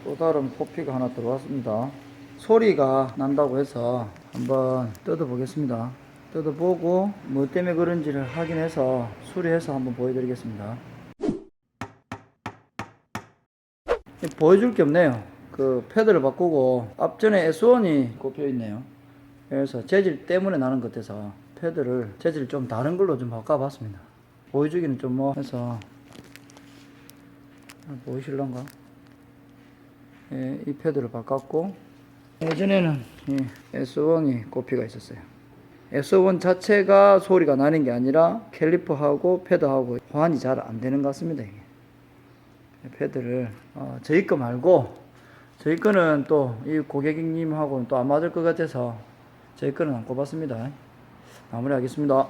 또 다른 코피가 하나 들어왔습니다. 소리가 난다고 해서 한번 뜯어 보겠습니다. 뜯어보고 뭐 때문에 그런지를 확인해서 수리해서 한번 보여드리겠습니다. 보여줄 게 없네요. 그 패드를 바꾸고 앞전에 S1이 꼽혀 있네요. 그래서 재질 때문에 나는 것 같아서 패드를 재질 좀 다른 걸로 좀 바꿔봤습니다. 보여주기는 좀 뭐 해서 보이실런가? 예, 이 패드를 바꿨고 예전에는 이 S1이 꼽히가 있었어요. S1 자체가 소리가 나는 게 아니라 캘리퍼하고 패드하고 호환이 잘 안 되는 것 같습니다. 이게. 패드를 저희 거 말고 저희 거는 또 이 고객님하고는 또 안 맞을 것 같아서 저희 거는 안 꼽았습니다. 마무리하겠습니다.